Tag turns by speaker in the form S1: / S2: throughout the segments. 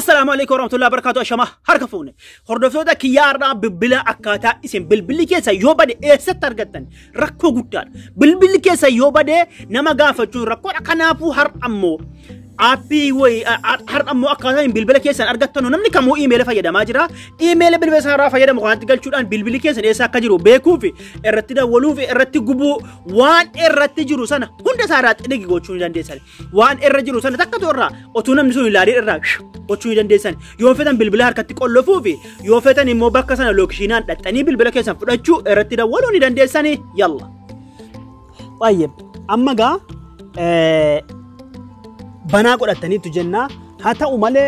S1: السلام عليكم ورحمة الله وبركاته أشما هركفوني هردفودا كيارنا ببلا أكاتا اسم بالبلي كيسا يوبا دي إيسا ترغتن ركو غوتان بالبلي كيسا يوبا دي نما غافتون ركو أكنافو هر أمو أبي وي هر أمو أكاتا بالبلي كيسا أرغتنو نمني كمو إيميل فايدا ماجرا إيميل بالبلي سارا فايدا مغانت قلتشودان بالبلي كيسا إيسا كجرو بيكو في إرتدا ولو في إرتي قبو وان إرتي جرو سنة هند سارات إدقي غوتشون جان دي سالي وان إرتي جرو سنة تكتو را وتونم نسو إلاري إرا وتشوي جنديسان يوم فتن بالبلا هركتي كله فوفي يوم فتن إمو بكسان لوكشينان لتاني بالبلا كيسان فرجو إرتدا ولوني جنديساني يلا طيب أما جا بنا قد التاني تجنا حتى أمالي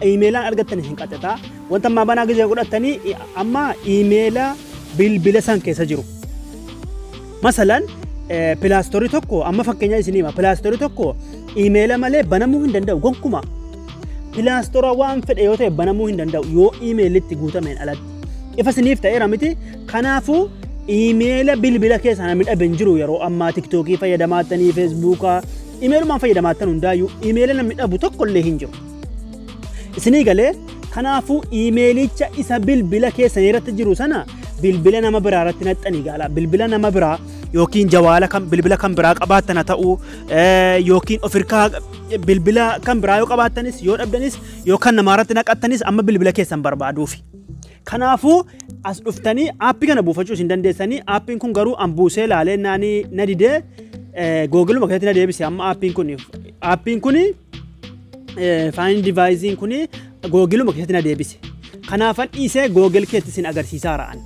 S1: إيميلان أرجعتني هنكتتا وانت ما بنا جزء قد التاني أما إيميلا بالبلا سان كيسا جرو مثلا بلاستوري توكو أما فكنيا سينما بلاستوري توكو إيميلا ماله بنا مو هندنداو غنكما بلاستورا وان فد ايوته بنا مو هندنداو يو إيميل تيغوتا من ألاد إفسنيف تأيرا متي كنافو إيميلا بالبلا كيس أنا من أبنجرو يرو أما تيك توكي فيدماتني فيسبوكا إيميل ما فيدماتن هندايو إيميلا من أبو تقول له هنجو إسني قاله كنافو إيميلي تشا إسا بالبلا كيس نيرت جرو سنة بالبلا نما برارتنا تاني قالا بالبلا نما برا يوكين جوالا كم بالبلا كم براك أباتنا تاو يوكين أفريقيا بالبلا كم برايو أباتنيس يور أبدنيس يوكان نمارتنا كأتنيس أما بالبلا كيسان بربادو في كنافو أسلفتني أبي كنا بوفجو سندن دساني أبي كون غرو أمبوسة لالي ناني نديده جوجل ما كتير نديه بس أما أبي كوني فاين ديفايسين كوني جوجل ما كتير نديه بس كنافن إيسه جوجل كتير أجر سيساران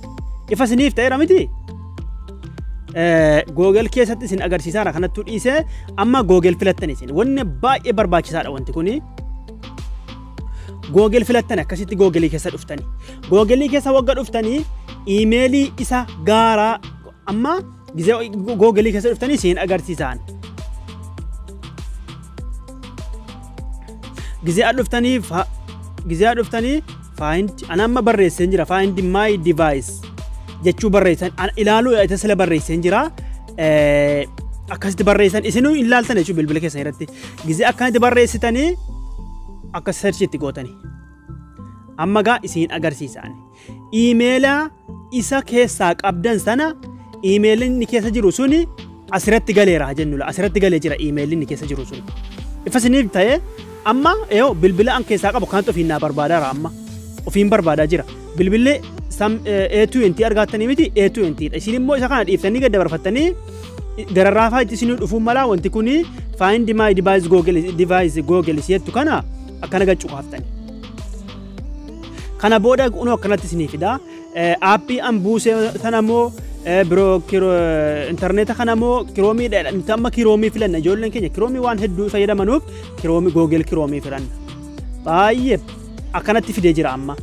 S1: إفسنيف تيرا متي جوجل كيسات سين أجر سيسارة خنا تقول إيسه أما جوجل فلتني سين ون باي برباك سارة وانت كوني جوجل فلتنا كسيت جوجل كيسات أفتني جوجل كيسات وقت أفتني إيميلي إسا جارا أما جزء جوجل كيسات أفتني سين أجر سيسان جزء أفتني find أنا ما بريس سنجرا find my device جتشو بريسان أنا إلالو يتسلى بريسان جرا أكست بريسان إسنو إلال تاني شو بالبلكة سيرتي جزء أكان تبريستاني أكسر شيء تقولتاني أما جا إسين أجرسيساني إيميلا إسا كيساك أبدان سنة إيميلين نكيس جروسوني أسرت تقالي راجنولا أسرت تقالي جرا إيميلين نكيس جروسوني إفسني بتاعي أما إيو بالبلا أن كيساك أبو كانتو فينا بربادا راما وفين بربادا جرا بالبلا سام A20 أرجعتني متي A20 إسيني مو إذا كانت إفتني قد برفتني جرّافها تسيني الأفهم ملا وانت كوني find my device Google سيد تكنا أكنا قد شو خافتني كنا بودا كونو كنا تسيني فدا أبي أمبوسة ثنامو برو كيرو إنترنت خنامو كرومي ده أنت أما كرومي فلان نجول لين كني كرومي وان هدو فيدا منوب كرومي جوجل كرومي فلان طيب أكنا تفيد جرا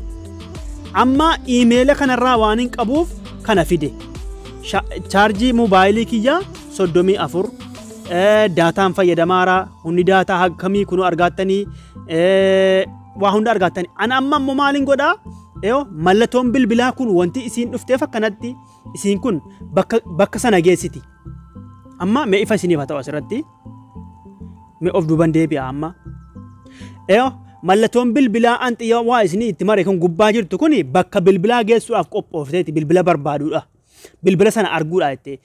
S1: أما إيميل كان الروانين أبوف كان فيدي شارجي موبايلي كيا صدومي أفور داتا فايدا مارا هني داتا هاك كمي كنو أرجعتني وهند أرجعتني أنا أما مومالين قدا إيو ملتهم بالبلا كون وانتي إسين نفتفا كانتي إسين كون بك سنة جيسيتي أما ما إفاسيني باتوا أسرتي ما أفضل بي أما إيو ملتهم بالبلا أنت يا وايزني تماري كون جباجر تكوني بك بالبلا جيسو أفكوب أفتي بالبلا بربادو بالبلا سنة أرجو أيتي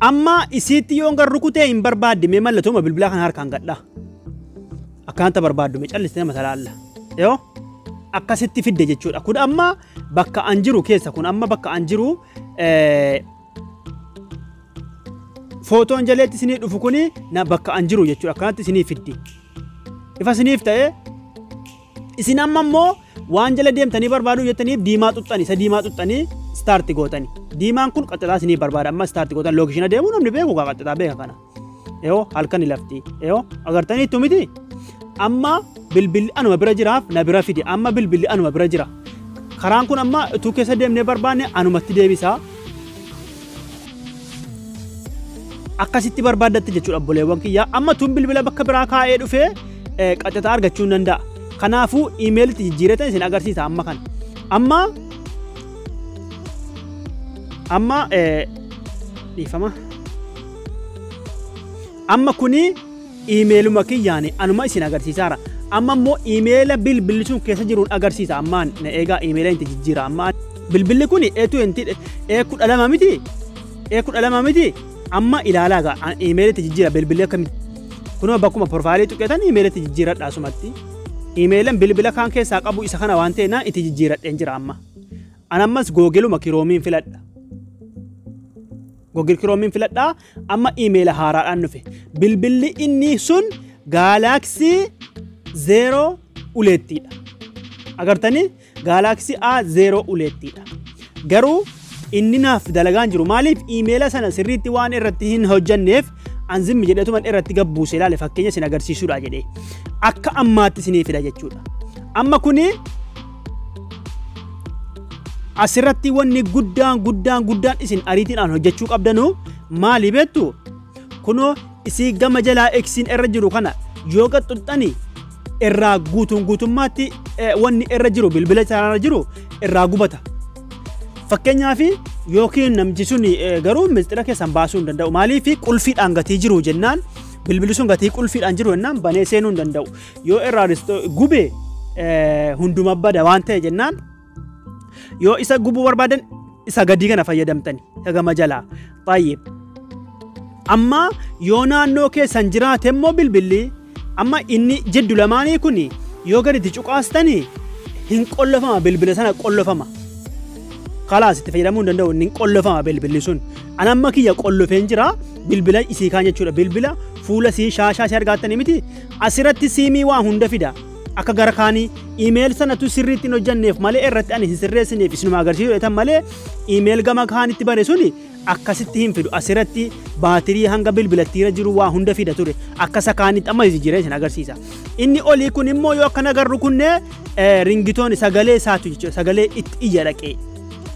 S1: أما إسيتي يونغ الركوتة إن برباد دي ملتهم بالبلا كان هاركان قد لا أكانت بربادو مش ألستنا مثلا الله يو أكاسيتي في الدجاج أكون أما بك أنجرو كيس أكون أما بك أنجرو فوتو أنجلت سني رفقوني نبكى أنجرو يجوا أكانت سني فيدي إذا سني فتاة إسنا مامو وانجل ديم تاني بربادو يتاني ديما تطاني سديما تطاني ستارت غوتاني ديما كون قتلا سني برباد أما ستارت غوتان لوكشنا ديمو نمني بيهو قتلا بيه كنا إيوه هالكني لفتي إيوه أقدر تاني توميدي أما بالبل أنا مبرجراف نبرا فيدي أما بالبل أنا مبرجرا خران كون أما توكيس ديم نبرباني أنا متدي بيسا akkasitti barbaadatti jechuudha obboleewwan kiyya amma tun bilbila bakka biraa kaa'ee dhufee qaxxata argachuu hin danda'a kanaafuu iimeelitti jijjiiratan isin agarsiisa amma kuni iimeeluma kiyyaani anuma isin agarsiisaara. Amma immoo iimeela bilbilli sun keessa jiruun agarsiisa. Ammaan na eegaa iimeela itti jijjiira. Ammaan bilbilli kun E12 miti. E12 miti. Amma ilaalaa gaa iimeela itti jijjiira bilbilli akkamitti. Kunoo bakkuma profaayilii tuqetan iimeela itti jijjiiradha asumatti. Iimeelan bilbila kaan keessaa qabu isa kana waan ta'eef itti jijjiiradheen jira amma. Anammas googeluma kiroomiin filadha. Googil kiroomiin filadha amma iimeela haaraadhaan dhufe. Bilbilli inni sun Galaxy 0 uleettiidha. Agartanii Galaxy A0 uleettiidha. Garuu inni naaf dalagaan jiru maaliif iimeela sana sirriitti waan irratti hin hojjanneef anzimmi jedhetuman irratti gabbuuse ilaale fakkeenya isin agarsiisuudha jedhee akka ammaatti isinii fida jechuudha. Amma kuni asirratti wanni guddaan isin ariitiidhaan hojjechuu qabdanu maali beektu? Kunoo isii gama jalaa eksiin irra jiru kana yoo qaxxuxxani irraa guutummaatti wanni irra jiru bilbila isaarra jiru irraa gubata. Fakkeenyaaf yookiin namni sun garuu mistira keessan baasuu hin danda'u. Maaliif qulfiidhaan gatii jiru jennaan bilbilli sun gatii qulfiidhaan jiru jennaan banee seenuu hin danda'u. Yoo irraa gube hunduma bada waan ta'e jennaan yoo isa gubuu barbaadan isa gadii kana fayyadamtani isa gama jalaa baay'ee. Amma yoo naannoo keessan jiraate immoo bilbilli amma inni jiddu lamaanii kun yoo gaditti cuqaastani hin qollofama bilbila sana qollofama. Kalaas itti fayyadamuu hin danda'u inni qollofama bilbilli sun. Ani amma kiyya qollofeen jira bilbila isii kaan jechuudha. Bilbila fuula sii shaashaa argattanii miti asirratti siimii waa hunda fida. Akka gara kaanii iimeel sanatu sirriitti hin hojjanneef malee irratti ani hin sirreessineef isinuma agarsiisu jetan malee iimeel gama kaanitti bane suni akkasitti hin fidu. Asirratti baatirii hanga bilbilattiira jiru waa hunda fida ture. Akka sakaanitti amma jijjiiree isin agarsiisa. Inni olii kun immoo yoo akkana agarru kunne ringitoon sagalee isaatu jechuudha. Sagalee itti iyya dhaqee.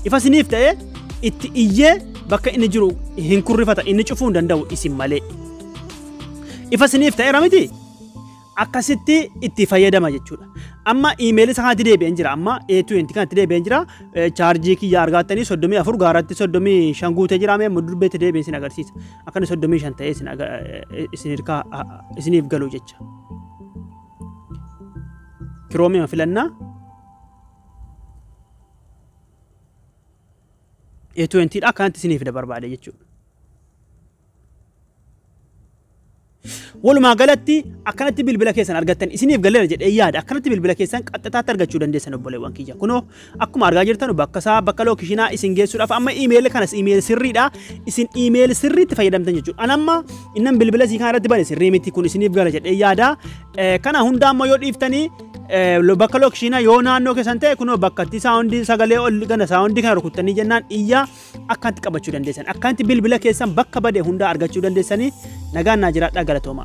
S1: Ifa siniif ta'e itti iyyee bakka inni jiru hin kurrifata inni cufuu hin danda'u isin malee. Ifa siniif ta'e ramiti akkasitti itti fayyadama jechuudha. Amma iimeelii isaa kanatti deebi'een jira. Amma A20 kanatti deebi'een jira. Chaarjii kiyya argattanii 34 gaaratti 35 guutee jira. Mee mudurbeetti deebi'een isin agarsiisa. Akkana 35 ta'ee isiniif galu jecha. Kiroomiima filannaa. A20 dha kanatti isiniif da barbaade jechuudha. Walumaa galatti akkanatti bilbila keessan argattan isiniif galeera jedhee yaada akkanatti bilbila keessan qaxxataatti argachuu dandeessan obboleewwan kiyya. Kunoo akkuma argaa jirtan bakka lookishinaa isin geessuudhaaf amma iimeelii kanas iimeelii sirriidha. Isin iimeelii sirriitti fayyadamtan jechuudha. Ani amma innan bilbila isii kana irratti bane sirrii miti kun isiniif gala jedhee yaada. Kana hunda amma yoo dhiiftanii bakka lookishinaa yoo naannoo keessan ta'e kunoo bakkatti saawundii sagalee ol gana saawundii kana rukuttanii jennaan iyyaa akkanatti qabachuu dandeessan. Akkanatti bilbila keessan bakka bade hunda argachuu dandeessanii nagaan naa jiraadhaa galatooma.